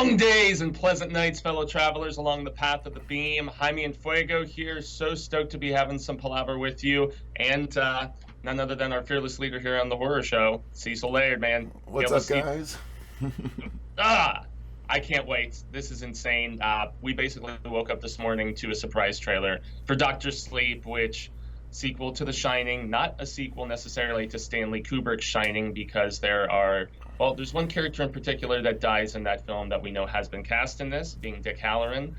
Long days and pleasant nights, fellow travelers along the path of the beam. Jaime and Fuego here. So stoked to be having some palaver with you. And none other than our fearless leader here on the horror show, Cecil Laird, man. What's up, guys? Ah, I can't wait. This is insane. We basically woke up this morning to a surprise trailer for Doctor Sleep, which sequel to The Shining, not a sequel necessarily to Stanley Kubrick's Shining, because there's one character in particular that dies in that film that we know has been cast in this, being Dick Halloran.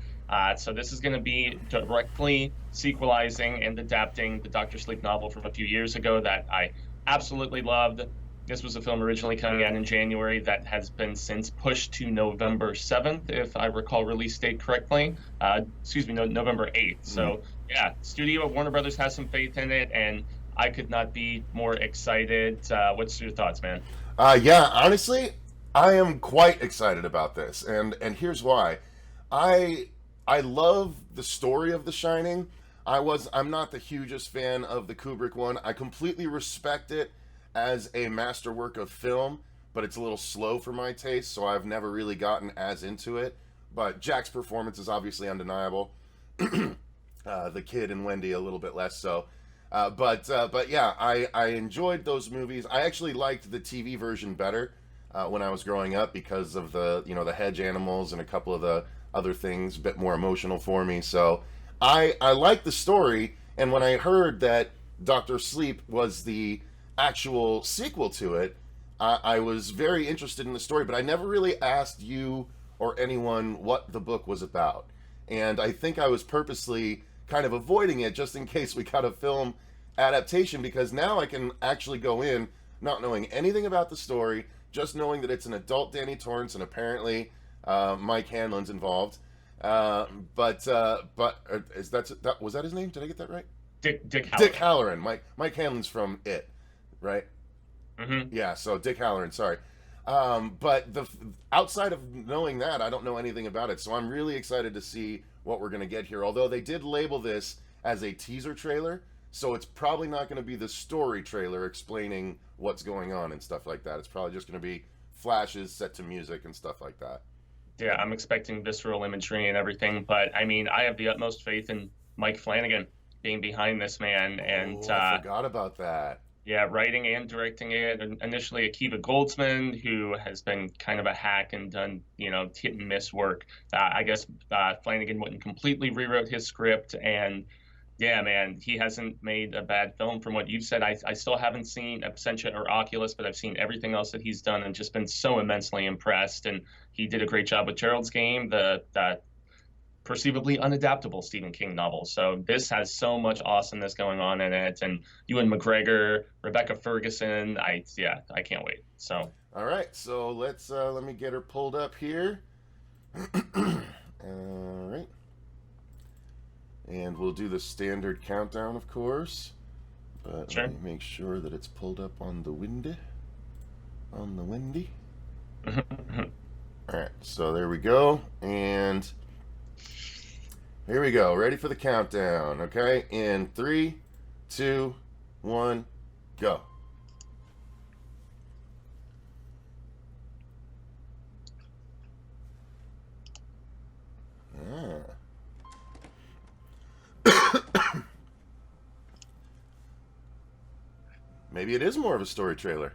So this is going to be directly sequelizing and adapting the Doctor Sleep novel from a few years ago that I absolutely loved. This was a film originally coming out in January that has been since pushed to November 7th, if I recall release date correctly. November 8th. So, yeah, studio Warner Brothers has some faith in it, and I could not be more excited. What's your thoughts, man? Yeah, honestly, I am quite excited about this, and here's why. I love the story of The Shining. I'm not the hugest fan of the Kubrick one. I completely respect it as a masterwork of film, but it's a little slow for my taste, so I've never really gotten as into it. But Jack's performance is obviously undeniable. The kid and Wendy a little bit less so. But yeah, I enjoyed those movies. I actually liked the TV version better when I was growing up because of the hedge animals and a couple of the other things, a bit more emotional for me. So I liked the story, and when I heard that Doctor Sleep was the actual sequel to it, I was very interested in the story, but I never really asked you or anyone what the book was about. And I think I was purposely kind of avoiding it just in case we got a film adaptation, because now I can actually go in not knowing anything about the story, just knowing that it's an adult Danny Torrance and apparently Mike Hanlon's involved. Was that his name? Did I get that right? Dick Halloran. Dick Halloran. Mike Hanlon's from It, right? Mm-hmm. Yeah, so Dick Halloran, sorry. But outside of knowing that, I don't know anything about it. So I'm really excited to see what we're going to get here. Although they did label this as a teaser trailer, so it's probably not going to be the story trailer explaining what's going on and stuff like that. It's probably just going to be flashes set to music and stuff like that. Yeah, I'm expecting visceral imagery and everything, but I mean, I have the utmost faith in Mike Flanagan being behind this, man. And I forgot about that. Yeah, writing and directing it. And initially, Akiva Goldsman, who has been kind of a hack and done, hit and miss work. I guess Flanagan went and completely rewrote his script. And yeah, man, he hasn't made a bad film from what you've said. I still haven't seen Absentia or Oculus, but I've seen everything else that he's done and just been so immensely impressed. And he did a great job with Gerald's Game, the perceivably unadaptable Stephen King novel. So this has so much awesomeness going on in it, and Ewan McGregor, Rebecca Ferguson. I can't wait. So all right, so let me get her pulled up here. All right, and we'll do the standard countdown, of course, but sure. Let me make sure that it's pulled up on the windy. All right, so there we go, and here we go. Ready for the countdown, okay? In 3, 2, 1, go. Maybe it is more of a story trailer.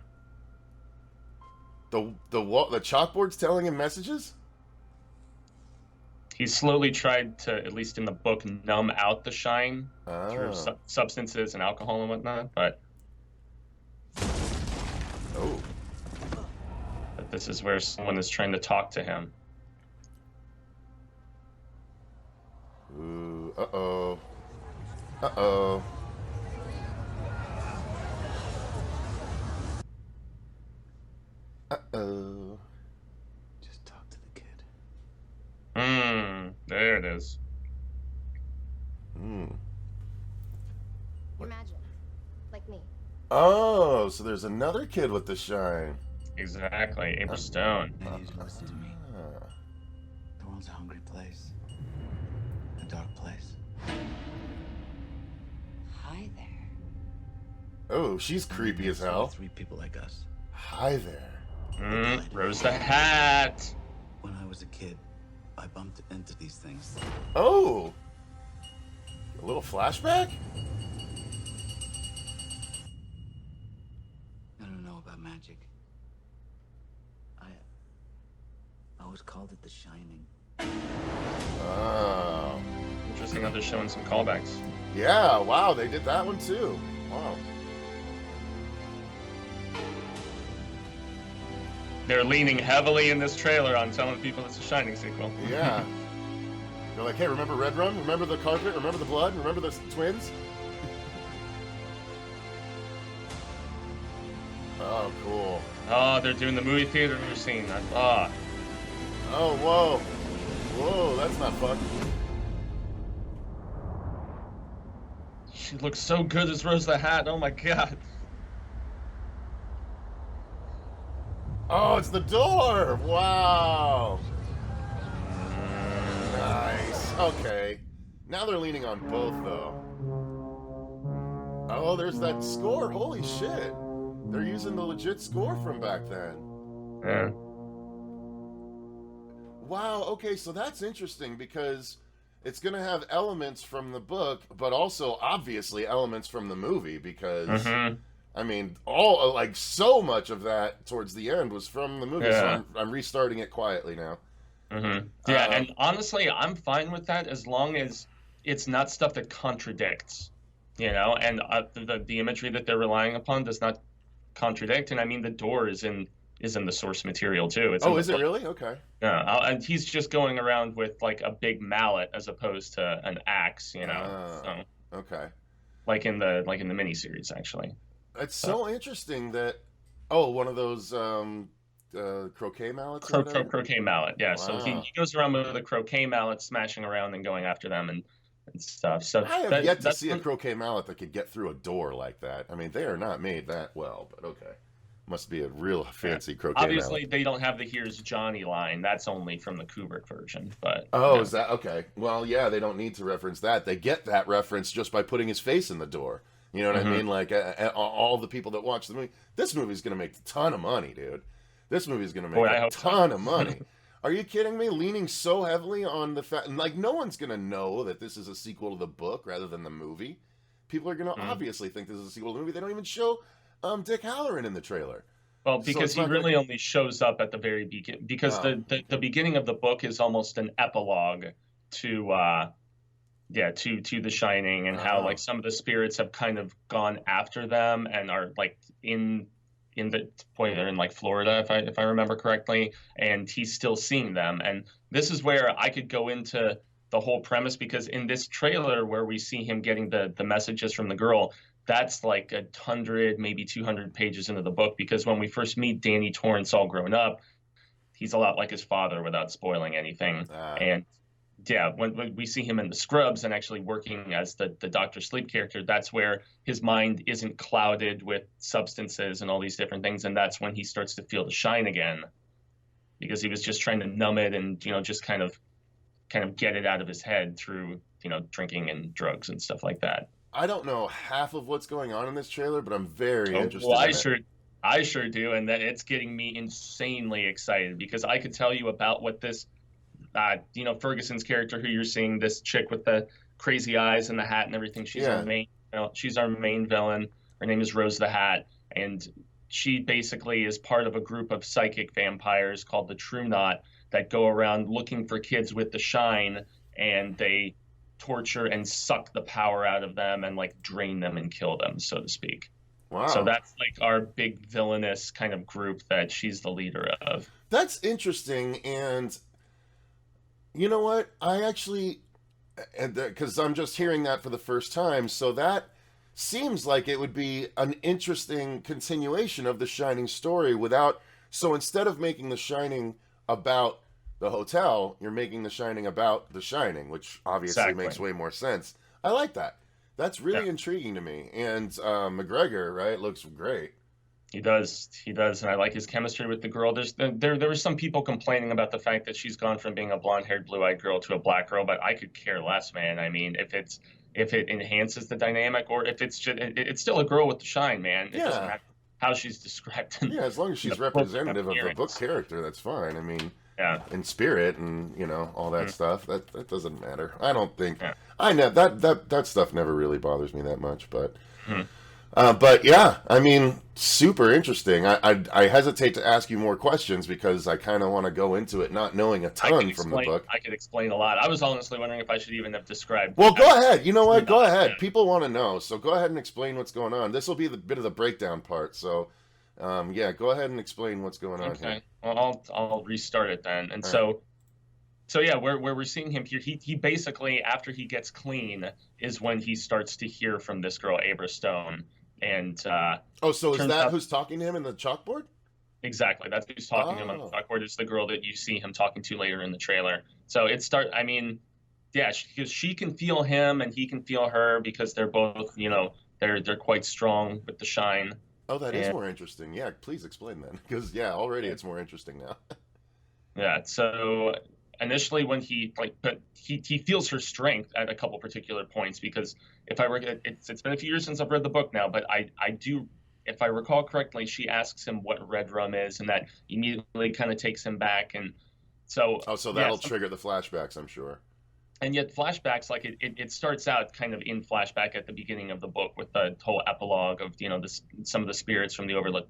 The chalkboard's telling him messages? He slowly tried to, at least in the book, numb out the shine through substances and alcohol and whatnot, but this is where someone is trying to talk to him. Ooh, uh-oh. Uh-oh. Uh-oh. Just talk to the kid. There it is. Imagine, like me. Oh, so there's another kid with the shine. Exactly, Amber Stone. Ladies, listen to me. The world's a hungry place. A dark place. Hi there. Oh, she's creepy as hell. 3 people like us. Hi there. Rose the Hat. When I was a kid, I bumped into these things. Oh, a little flashback. I don't know about magic. I always called it the Shining. Oh, Interesting how they're showing some callbacks. yeah. Wow, they did that one too. Wow. They're leaning heavily in this trailer on telling people it's a Shining sequel. Yeah. They're like, hey, remember Red Rum? Remember the carpet? Remember the blood? Remember the twins? Oh, cool. Oh, they're doing the movie theater scene. Oh, whoa. Whoa, that's not fun. She looks so good as Rose the Hat. Oh my god. Oh, it's the door! Wow! Nice. Okay. Now they're leaning on both, though. Oh, there's that score. Holy shit. They're using the legit score from back then. Yeah. Wow, okay, so that's interesting because it's going to have elements from the book, but also obviously elements from the movie because, I mean, all like so much of that towards the end was from the movie. Yeah. So I'm restarting it quietly now. Yeah, and honestly, I'm fine with that as long as it's not stuff that contradicts, you know, and the imagery that they're relying upon does not contradict. And I mean, the door is in the source material too. It's in Oh, the is it book. really? Okay. Yeah, and he's just going around with like a big mallet as opposed to an axe, you know. So, Okay. like in the miniseries, actually. It's so interesting that, oh, one of those croquet mallets? or whatever? Croquet mallet, yeah. So he Wow. goes around with a croquet mallet, smashing around and going after them and stuff. So I have that- yet to that's see a one- croquet mallet that could get through a door like that. I mean, they are not made that well, but okay. Must be a real fancy croquet Obviously, mallet. they don't have the "Here's Johnny" line. That's only from the Kubrick version. But Oh, is that okay? Well, yeah, they don't need to reference that. They get that reference just by putting his face in the door. You know what I mean? Like all the people that watch the movie. This movie's gonna make a ton of money, dude. This movie's gonna make Boy, I a hope so. ton of money. Are you kidding me? Leaning so heavily on the fact, like, no one's gonna know that this is a sequel to the book rather than the movie. People are gonna obviously think this is a sequel to the movie. They don't even show Dick Halloran in the trailer. Well, So because it's he not really only shows up at the very beginning. Because Oh, the beginning of the book is almost an epilogue to to The Shining and how Oh. like some of the spirits have kind of gone after them and are like in the point they're in like Florida if I remember correctly, and he's still seeing them. And this is where I could go into the whole premise because in this trailer where we see him getting the messages from the girl, that's like 100 maybe 200 pages into the book because when we first meet Danny Torrance all grown up, he's a lot like his father without spoiling anything. And yeah, when we see him in the scrubs and actually working as the Dr. Sleep character, that's where his mind isn't clouded with substances and all these different things. And that's when he starts to feel the shine again because he was just trying to numb it and, you know, just kind of get it out of his head through, you know, drinking and drugs and stuff like that. I don't know half of what's going on in this trailer, but I'm very interested. Well, in I sure do, and that it's getting me insanely excited because I could tell you about what this, you know, Ferguson's character, who you're seeing, this chick with the crazy eyes and the hat and everything. She's Yeah. our main, you know, she's our main villain. Her name is Rose the Hat, and she basically is part of a group of psychic vampires called the True Knot that go around looking for kids with the shine, and they torture and suck the power out of them and like drain them and kill them, so to speak. Wow. So that's like our big villainous kind of group that she's the leader of. That's interesting, and you know what? I actually, because I'm just hearing that for the first time, so that seems like it would be an interesting continuation of the Shining story without. So instead of making the Shining about the hotel, you're making the Shining about the Shining, which obviously Exactly. makes way more sense. I like that. That's really Yeah. intriguing to me. And McGregor, right, looks great. He does, and I like his chemistry with the girl. There were some people complaining about the fact that she's gone from being a blonde-haired, blue-eyed girl to a black girl, but I could care less, man. I mean, if it enhances the dynamic, or if it's just, it's still a girl with the shine, man. It doesn't Yeah. matter how she's described. Yeah, as long as she's The book representative of the book appearance. character, that's fine. I mean, Yeah. in spirit and all that stuff. That doesn't matter. I don't think Yeah. I know that stuff never really bothers me that much, but. Hmm. But yeah, I mean, super interesting. I hesitate to ask you more questions because I kind of want to go into it not knowing a ton from the book. I could explain a lot. I was honestly wondering if I should even have described. Well, go ahead. You know what? Go ahead. Yeah. People want to know, so go ahead and explain what's going on. This will be the bit of the breakdown part. So, yeah, go ahead and explain what's going on here. Okay. Well, I'll restart it then. And so yeah, where we're seeing him here, he basically, after he gets clean, is when he starts to hear from this girl, Abra Stone. And so is that who's talking to him in the chalkboard? Exactly, that's who's talking to him on the chalkboard. Is the girl that you see him talking to later in the trailer. So I mean, yeah, because she can feel him and he can feel her because they're both, they're quite strong with the shine. Oh, that is more interesting. Yeah, please explain that, because already it's more interesting now. Yeah, so initially when he feels her strength at a couple particular points, because if it's been a few years since I've read the book now, but I do, if I recall correctly, she asks him what red rum is, and that immediately kind of takes him back. And so that'll trigger the flashbacks, I'm sure. And yet flashbacks, like it starts out kind of in flashback at the beginning of the book with the whole epilogue of some of the spirits from the Overlook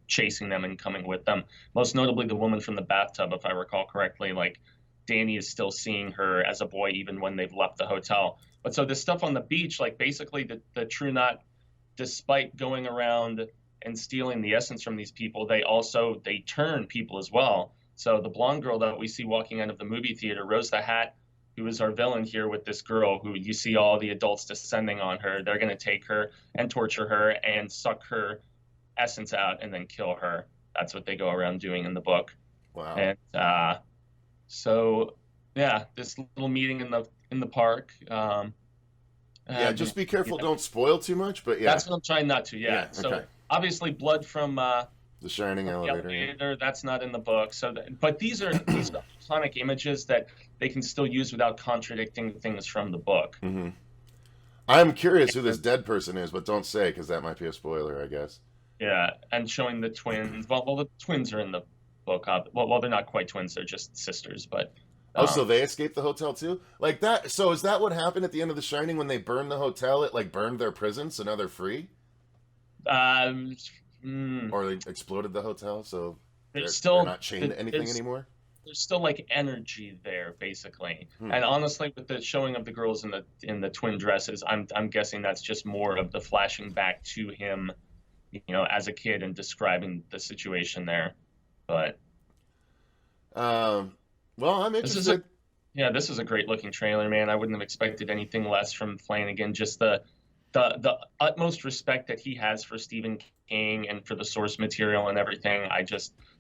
chasing them and coming with them, most notably the woman from the bathtub, if I recall correctly. Like, Danny is still seeing her as a boy even when they've left the hotel. But so this stuff on the beach, like basically the True Knot, despite going around and stealing the essence from these people, they turn people as well. So the blonde girl that we see walking out of the movie theater, Rose the Hat, who is our villain here with this girl who you see all the adults descending on her, they're going to take her and torture her and suck her essence out and then kill her. That's what they go around doing in the book. Wow. And so yeah, this little meeting in the park. Just be careful, don't spoil too much. But that's what I'm trying not to. Yeah. Okay. So obviously, blood from the Shining elevator. That's not in the book. So, but these are iconic images that they can still use without contradicting things from the book. Mm-hmm. I'm curious who this dead person is, but don't say, because that might be a spoiler, I guess. Yeah, and showing the twins. Well, the twins are in the book. Well, they're not quite twins; they're just sisters. But so they escaped the hotel too, like that. So is that what happened at the end of The Shining when they burned the hotel? It like burned their prison, so now they're free. Or they exploded the hotel, so they're not chained to anything anymore. There's still like energy there, basically. And honestly, with the showing of the girls in the twin dresses, I'm guessing that's just more of the flashing back to him, as a kid and describing the situation there. But well, I'm interested. This is a great looking trailer, man. I wouldn't have expected anything less from Flanagan. Just the utmost respect that he has for Stephen King and for the source material and everything.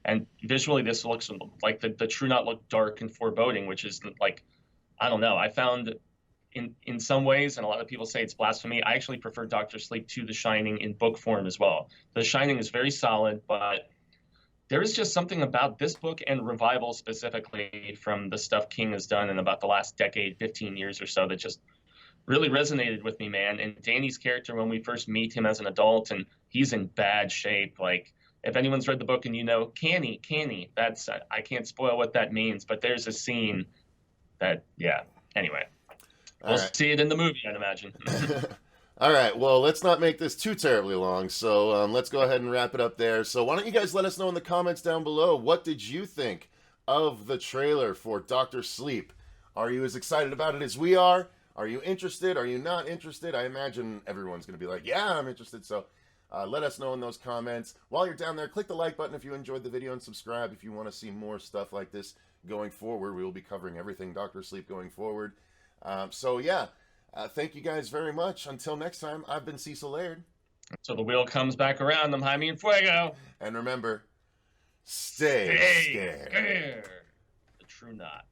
And visually this looks like the True Knot look dark and foreboding, which is like, I don't know. I found in some ways, and a lot of people say it's blasphemy, I actually prefer Dr. Sleep to The Shining in book form as well. The Shining is very solid, but there is just something about this book and Revival specifically from the stuff King has done in about the last decade, 15 years or so, that just really resonated with me, man. And Danny's character, when we first meet him as an adult, and he's in bad shape. Like, if anyone's read the book and canny, that's, I can't spoil what that means, but there's a scene that, anyway. We'll see it in the movie, I'd imagine. All right, well, let's not make this too terribly long, so let's go ahead and wrap it up there. So why don't you guys let us know in the comments down below, what did you think of the trailer for Dr. Sleep? Are you as excited about it as we are? Are you interested? Are you not interested? I imagine everyone's going to be like, yeah, I'm interested. So let us know in those comments. While you're down there, click the like button if you enjoyed the video and subscribe if you want to see more stuff like this going forward. We will be covering everything Dr. Sleep going forward. Thank you guys very much. Until next time, I've been Cecil Laird. So the wheel comes back around. I'm Jaime and Fuego. And remember, stay scared. The True Knot.